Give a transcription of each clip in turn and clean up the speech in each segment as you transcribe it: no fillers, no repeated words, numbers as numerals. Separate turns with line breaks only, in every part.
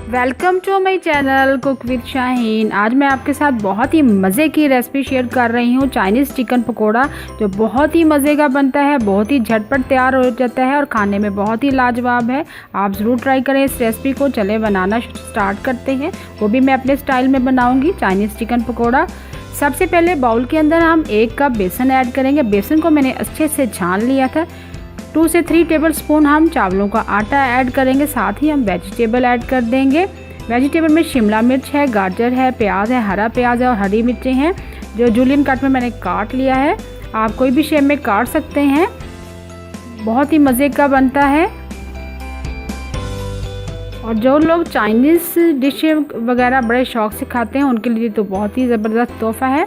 Welcome to my channel cook with Shaheen. आज मैं आपके साथ बहुत ही मज़े की रेसिपी शेयर कर रही हूँ, चाइनीज़ चिकन पकोड़ा, जो बहुत ही मज़े का बनता है, बहुत ही झटपट तैयार हो जाता है और खाने में बहुत ही लाजवाब है। आप ज़रूर ट्राई करें इस रेसिपी को। चले बनाना स्टार्ट करते हैं, वो भी मैं अपने स्टाइल में बनाऊँगी चाइनीज़ चिकन पकोड़ा। सबसे पहले बाउल के अंदर हम 1 कप बेसन ऐड करेंगे। बेसन को मैंने अच्छे से छान लिया था। 2 से 3 टेबलस्पून हम चावलों का आटा ऐड करेंगे। साथ ही हम वेजिटेबल ऐड कर देंगे। वेजिटेबल में शिमला मिर्च है, गाजर है, प्याज है, हरा प्याज है और हरी मिर्चें हैं, जो जूलियन कट में मैंने काट लिया है। आप कोई भी शेप में काट सकते हैं, बहुत ही मज़े का बनता है। और जो लोग चाइनीज़ डिशें वगैरह बड़े शौक़ से खाते हैं, उनके लिए तो बहुत ही ज़बरदस्त तोहफ़ा है।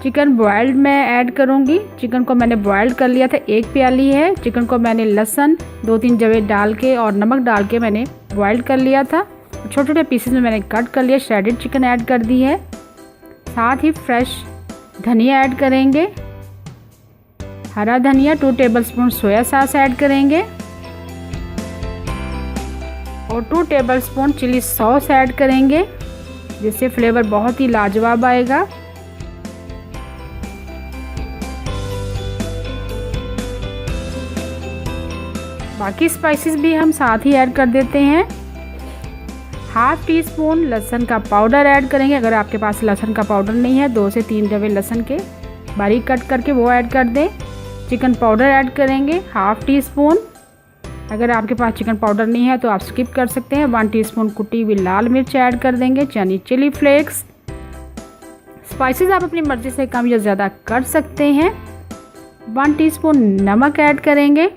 चिकन बॉयल्ड मैं ऐड करूँगी। चिकन को मैंने बॉयल्ड कर लिया था, 1 प्याली है। चिकन को मैंने लहसुन 2-3 जवे डाल के और नमक डाल के मैंने बॉयल्ड कर लिया था। छोटे छोटे पीसेस में मैंने कट कर लिया। श्रेडेड चिकन ऐड कर दी है। साथ ही फ्रेश धनिया ऐड करेंगे, हरा धनिया। 2 टेबलस्पून सोया सॉस ऐड करेंगे और 2 टेबलस्पून चिली सॉस ऐड करेंगे, जिससे फ्लेवर बहुत ही लाजवाब आएगा। बाकी स्पाइसेस भी हम साथ ही ऐड कर देते हैं। 1/2 टीस्पून लहसुन का पाउडर ऐड करेंगे। अगर आपके पास लहसुन का पाउडर नहीं है, 2 से 3 जवे लहसुन के बारीक कट करके वो ऐड कर दें। चिकन पाउडर ऐड करेंगे 1/2 टीस्पून। अगर आपके पास चिकन पाउडर नहीं है तो आप स्किप कर सकते हैं। 1 टीस्पून कुटी हुई लाल मिर्च ऐड कर देंगे, यानी चिली फ्लेक्स। स्पाइसेस आप अपनी मर्ज़ी से कम या ज़्यादा कर सकते हैं। 1 टीस्पून नमक ऐड करेंगे।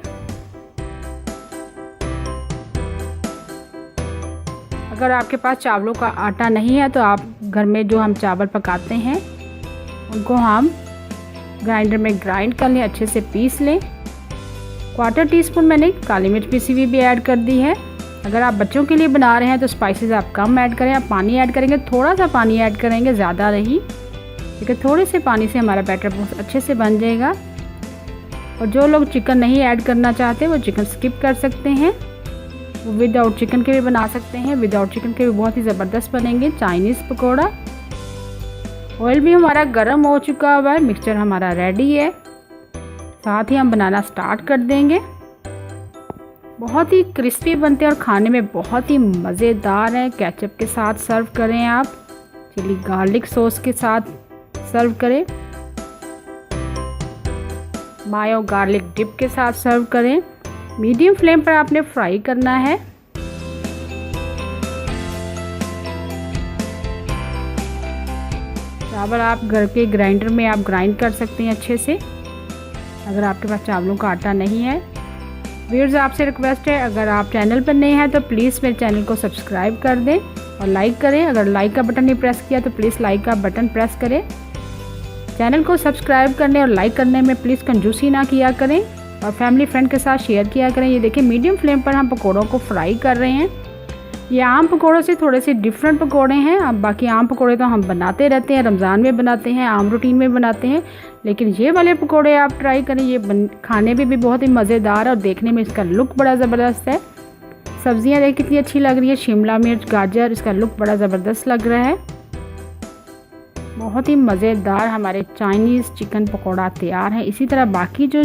अगर आपके पास चावलों का आटा नहीं है तो आप घर में जो हम चावल पकाते हैं उनको हम ग्राइंडर में ग्राइंड कर लें, अच्छे से पीस लें। 1/4 टीस्पून मैंने काली मिर्च पीसी हुई भी ऐड कर दी है। अगर आप बच्चों के लिए बना रहे हैं तो स्पाइसेस आप कम ऐड करें। आप पानी ऐड करेंगे, थोड़ा सा पानी ऐड करेंगे, ज़्यादा नहीं, क्योंकि थोड़े से पानी से हमारा बैटर बहुत अच्छे से बन जाएगा। और जो लोग चिकन नहीं ऐड करना चाहते वो चिकन स्किप कर सकते हैं। वो विदाउट चिकन के भी बना सकते हैं। विदाउट चिकन के भी बहुत ही ज़बरदस्त बनेंगे चाइनीज़ पकोड़ा। ऑयल भी हमारा गर्म हो चुका हुआ है, मिक्सचर हमारा रेडी है। साथ ही हम बनाना स्टार्ट कर देंगे। बहुत ही क्रिस्पी बनते हैं और खाने में बहुत ही मज़ेदार है। केचप के साथ सर्व करें, आप चिली गार्लिक सॉस के साथ सर्व करें, मायो गार्लिक डिप के साथ सर्व करें। मीडियम फ्लेम पर आपने फ्राई करना है। चावल आप घर के ग्राइंडर में आप ग्राइंड कर सकते हैं अच्छे से, अगर आपके पास चावलों का आटा नहीं है। व्यूअर्स, आपसे रिक्वेस्ट है, अगर आप चैनल पर नए हैं तो प्लीज़ मेरे चैनल को सब्सक्राइब कर दें और लाइक करें। अगर लाइक का बटन नहीं प्रेस किया तो प्लीज़ लाइक का बटन प्रेस करें। चैनल को सब्सक्राइब करने और लाइक करने में प्लीज़ कंजूसी ना किया करें और फैमिली फ्रेंड के साथ शेयर किया करें। ये देखिए, मीडियम फ्लेम पर हम पकोड़ों को फ्राई कर रहे हैं। ये आम पकोड़ों से थोड़े से डिफरेंट पकोड़े हैं। अब बाकी आम पकोड़े तो हम बनाते रहते हैं, रमज़ान में बनाते हैं, आम रूटीन में बनाते हैं, लेकिन ये वाले पकोड़े आप ट्राई करें। ये खाने में भी बहुत ही मज़ेदार है और देखने में इसका लुक बड़ा ज़बरदस्त है। सब्जियाँ देख कितनी अच्छी लग रही है, शिमला मिर्च, गाजर, इसका लुक बड़ा ज़बरदस्त लग रहा है। बहुत ही मज़ेदार हमारे चाइनीज़ चिकन पकोड़ा तैयार है। इसी तरह बाकी जो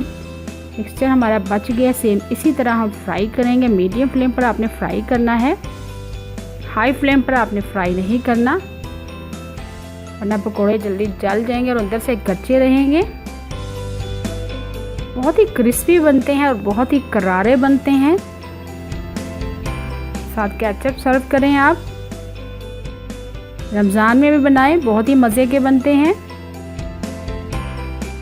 मिक्सचर हमारा बच गया, सेम इसी तरह हम फ्राई करेंगे। मीडियम फ्लेम पर आपने फ्राई करना है, हाई फ्लेम पर आपने फ्राई नहीं करना, वरना पकोड़े जल्दी जल जाएंगे और अंदर से कच्चे रहेंगे। बहुत ही क्रिस्पी बनते हैं और बहुत ही करारे बनते हैं। साथ केचप सर्व करें आप। रमज़ान में भी बनाएं, बहुत ही मज़े के बनते हैं।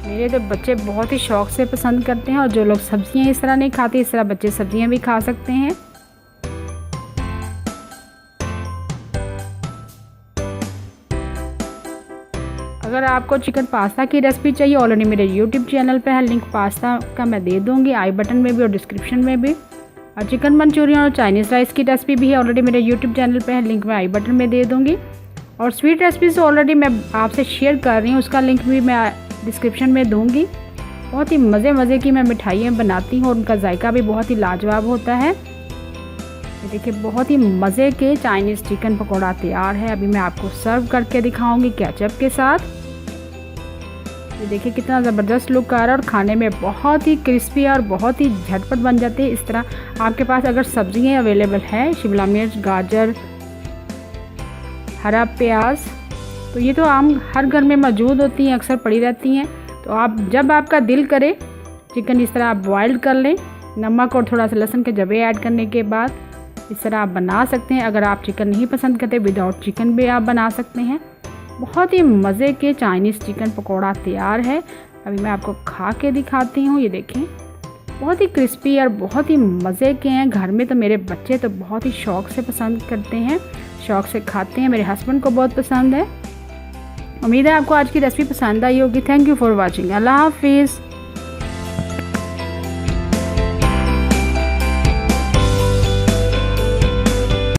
मेरे तो बच्चे बहुत ही शौक़ से पसंद करते हैं और जो लोग सब्जियां इस तरह नहीं खाते, इस तरह बच्चे सब्जियां भी खा सकते हैं। अगर आपको चिकन पास्ता की रेसिपी चाहिए, ऑलरेडी मेरे यूट्यूब चैनल पे है, लिंक पास्ता का मैं दे दूंगी आई बटन में भी और डिस्क्रिप्शन में भी। और चिकन मंचूरियन और चाइनीज़ राइस की रेसिपी भी है, ऑलरेडी मेरे यूट्यूब चैनल पे है, लिंक मैं आई बटन में दे दूँगी। और स्वीट रेसिपीज़ ऑलरेडी मैं आपसे शेयर कर रही हूँ, उसका लिंक भी मैं डिस्क्रिप्शन में दूंगी। बहुत ही मज़े की मैं मिठाइयाँ बनाती हूँ और उनका जायका भी बहुत ही लाजवाब होता है। ये देखिए बहुत ही मज़े के चाइनीज़ चिकन पकौड़ा तैयार है। अभी मैं आपको सर्व करके दिखाऊंगी केचप के साथ। ये देखिए कितना ज़बरदस्त लुक आ रहा है और खाने में बहुत ही क्रिस्पी और बहुत ही झटपट बन जाते हैं। इस तरह आपके पास अगर सब्जियां अवेलेबल है, शिमला मिर्च, गाजर, हरा प्याज, तो ये तो आम हर घर में मौजूद होती हैं, अक्सर पड़ी रहती हैं। तो आप जब आपका दिल करे चिकन इस तरह आप बॉइल कर लें, नमक और थोड़ा सा लहसुन के जवे ऐड करने के बाद इस तरह आप बना सकते हैं। अगर आप चिकन नहीं पसंद करते, विदाउट चिकन भी आप बना सकते हैं। बहुत ही मज़े के चाइनीज़ चिकन पकौड़ा तैयार है। अभी मैं आपको खा के दिखाती हूँ। ये देखें बहुत ही क्रिस्पी और बहुत ही मज़े के हैं। घर में तो मेरे बच्चे तो बहुत ही शौक़ से पसंद करते हैं, शौक़ से खाते हैं। मेरे हस्बैंड को बहुत पसंद है। उम्मीद है आपको आज की रेसिपी पसंद आई होगी। Thank you for watching. अल्लाह हाफिज़।